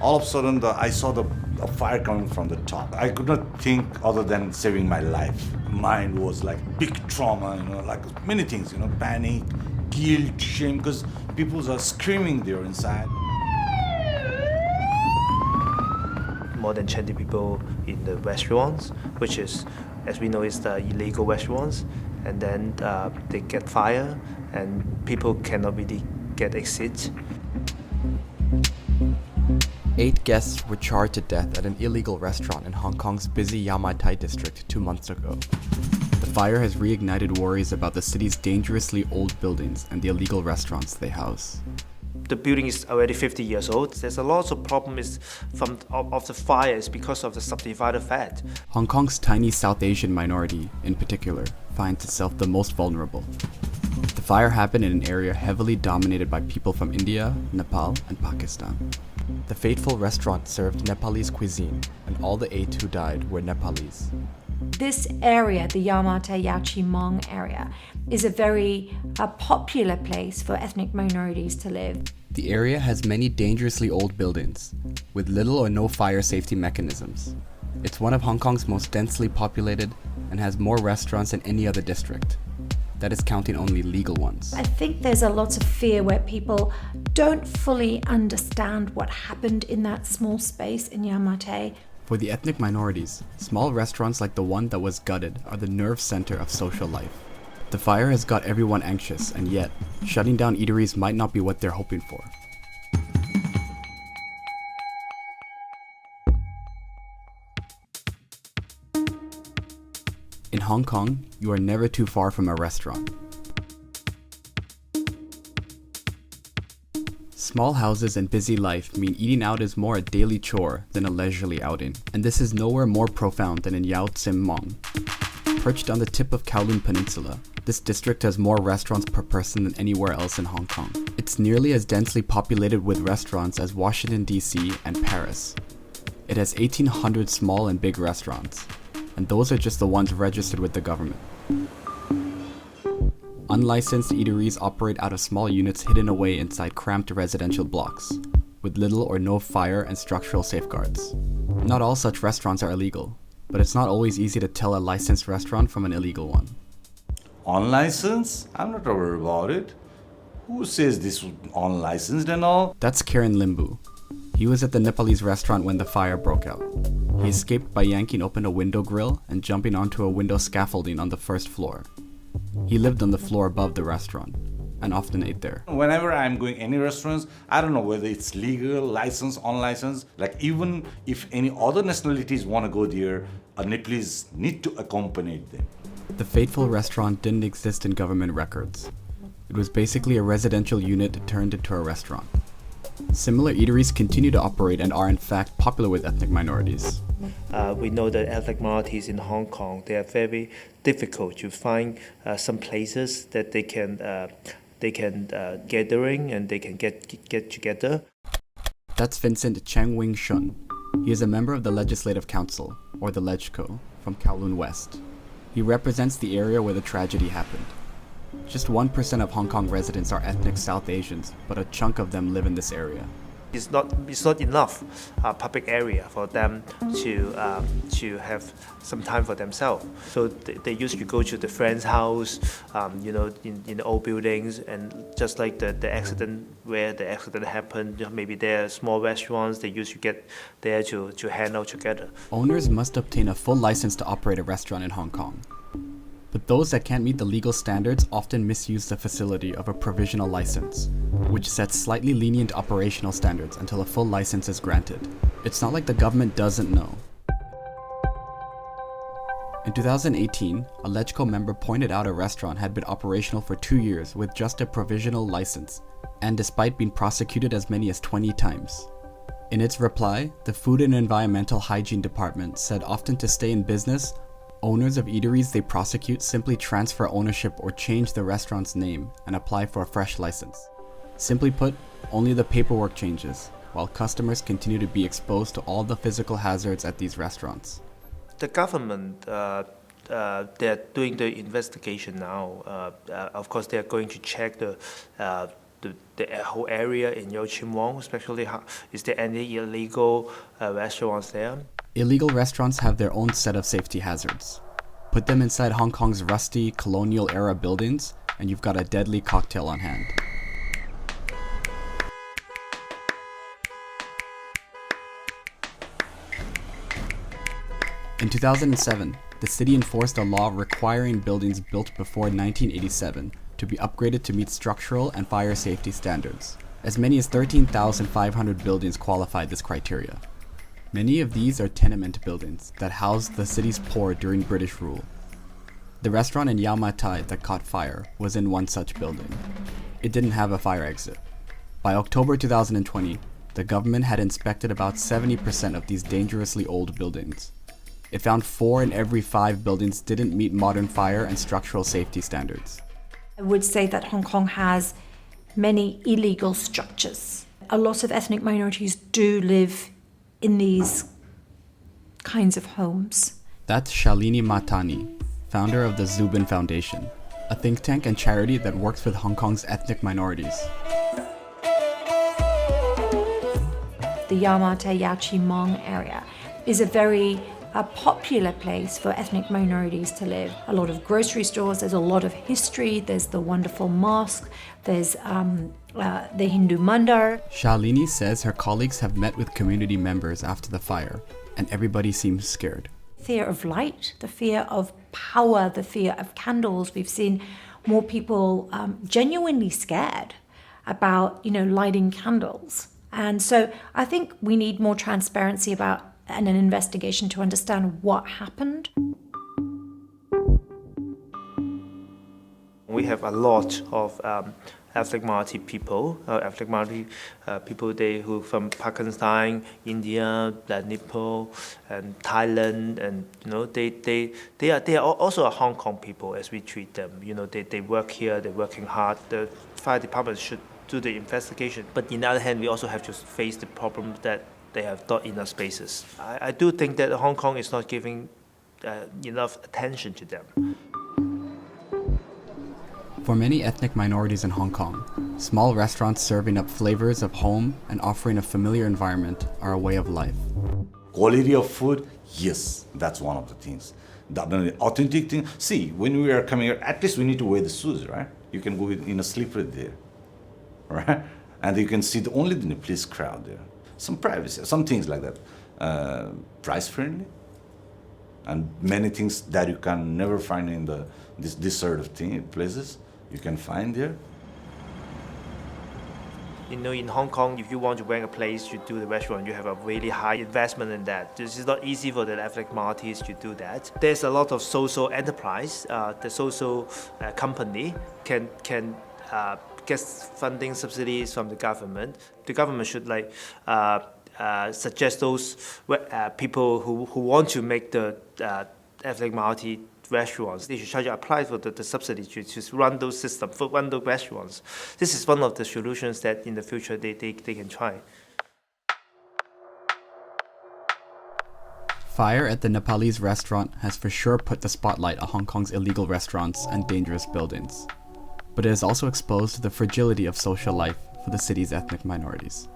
All of a sudden, I saw the fire coming from the top. I could not think other than saving my life. Mind was like big trauma, like many things, panic, guilt, shame, because people are screaming there inside. More than 20 people in the restaurants, which is, as we know, is the illegal restaurants. And then they get fire, and people cannot really get exit. 8 guests were charred to death at an illegal restaurant in Hong Kong's busy Yamatei district 2 months ago. The fire has reignited worries about the city's dangerously old buildings and the illegal restaurants they house. The building is already 50 years old. There's a lot of problems of the fires because of the subdivided fat. Hong Kong's tiny South Asian minority, in particular, finds itself the most vulnerable. The fire happened in an area heavily dominated by people from India, Nepal, and Pakistan. The fateful restaurant served Nepalese cuisine, and all the 8 who died were Nepalese. This area, the Yamatei, Yau Tsim Mong area, is a very popular place for ethnic minorities to live. The area has many dangerously old buildings, with little or no fire safety mechanisms. It's one of Hong Kong's most densely populated and has more restaurants than any other district. That is counting only legal ones. I think there's a lot of fear where people don't fully understand what happened in that small space in Yamatei. For the ethnic minorities, small restaurants like the one that was gutted are the nerve center of social life. The fire has got everyone anxious, and yet, shutting down eateries might not be what they're hoping for. In Hong Kong, you are never too far from a restaurant. Small houses and busy life mean eating out is more a daily chore than a leisurely outing, and this is nowhere more profound than in Yau Tsim Mong. Perched on the tip of Kowloon Peninsula, this district has more restaurants per person than anywhere else in Hong Kong. It's nearly as densely populated with restaurants as Washington, D.C. and Paris. It has 1,800 small and big restaurants, and those are just the ones registered with the government. Unlicensed eateries operate out of small units hidden away inside cramped residential blocks, with little or no fire and structural safeguards. Not all such restaurants are illegal, but it's not always easy to tell a licensed restaurant from an illegal one. Unlicensed? I'm not worried about it. Who says this was unlicensed and all? That's Karen Limbu. He was at the Nepalese restaurant when the fire broke out. He escaped by yanking open a window grill and jumping onto a window scaffolding on the first floor. He lived on the floor above the restaurant and often ate there. Whenever I'm going any restaurants, I don't know whether it's legal, licensed, unlicensed. Like even if any other nationalities want to go there, a Nepalese need to accompany them. The fateful restaurant didn't exist in government records. It was basically a residential unit turned into a restaurant. Similar eateries continue to operate and are in fact popular with ethnic minorities. We know that ethnic minorities in Hong Kong, they are very difficult to find some places that they can gathering and they can get together. That's Vincent Cheng Wing Shun. He is a member of the Legislative Council, or the LegCo, from Kowloon West. He represents the area where the tragedy happened. Just 1% of Hong Kong residents are ethnic South Asians, but a chunk of them live in this area. It's not enough public area for them to have some time for themselves. So they used to go to the friend's house, in the old buildings, and just like the accident where the accident happened, maybe there are small restaurants. They used to get there to hang out together. Owners must obtain a full license to operate a restaurant in Hong Kong. But those that can't meet the legal standards often misuse the facility of a provisional license, which sets slightly lenient operational standards until a full license is granted. It's not like the government doesn't know. In 2018, a LegCo member pointed out a restaurant had been operational for 2 years with just a provisional license, and despite being prosecuted as many as 20 times. In its reply, the Food and Environmental Hygiene Department said often to stay in business, owners of eateries they prosecute simply transfer ownership or change the restaurant's name and apply for a fresh license. Simply put, only the paperwork changes, while customers continue to be exposed to all the physical hazards at these restaurants. The government, they're doing the investigation now. Of course, they're going to check the the whole area in Yau Tsim Mong, especially is there any illegal restaurants there? Illegal restaurants have their own set of safety hazards. Put them inside Hong Kong's rusty colonial-era buildings, and you've got a deadly cocktail on hand. In 2007, the city enforced a law requiring buildings built before 1987 to be upgraded to meet structural and fire safety standards. As many as 13,500 buildings qualified this criteria. Many of these are tenement buildings that housed the city's poor during British rule. The restaurant in Yamatei that caught fire was in one such building. It didn't have a fire exit. By October 2020, the government had inspected about 70% of these dangerously old buildings. It found 4 in every 5 buildings didn't meet modern fire and structural safety standards. I would say that Hong Kong has many illegal structures. A lot of ethnic minorities do live in these kinds of homes. That's Shalini Matani, founder of the Zubin Foundation, a think tank and charity that works with Hong Kong's ethnic minorities. The Yamatei Yau Tsim Mong area is a very popular place for ethnic minorities to live. A lot of grocery stores, there's a lot of history, there's the wonderful mosque, there's the Hindu mandir. Shalini says her colleagues have met with community members after the fire, and everybody seems scared. Fear of light, the fear of power, the fear of candles. We've seen more people genuinely scared about, lighting candles. And so I think we need more transparency about and an investigation to understand what happened. We have a lot of ethnic minority people, who from Pakistan, India, Nepal, and Thailand, and they are also a Hong Kong people as we treat them. They work here, they're working hard. The fire department should do the investigation, but on the other hand, we also have to face the problem that they have not enough spaces. I do think that Hong Kong is not giving enough attention to them. For many ethnic minorities in Hong Kong, small restaurants serving up flavors of home and offering a familiar environment are a way of life. Quality of food, yes, that's one of the things. The authentic thing, see, when we are coming here, at least we need to wear the shoes, right? You can go in a slipper there, right? And you can see only the Nepalese crowd there. Some privacy, some things like that. Price friendly, and many things that you can never find in this sort of places. You can find there. In Hong Kong, if you want to rent a place to do the restaurant, you have a really high investment in that. This is not easy for the ethnic minorities to do that. There's a lot of social enterprise. The social company can get funding subsidies from the government. The government should suggest those people who want to make the ethnic minority restaurants. They should try to apply for the subsidy to run those systems, for run those restaurants. This is one of the solutions that in the future they can try. Fire at the Nepalese restaurant has for sure put the spotlight on Hong Kong's illegal restaurants and dangerous buildings. But it has also exposed the fragility of social life for the city's ethnic minorities.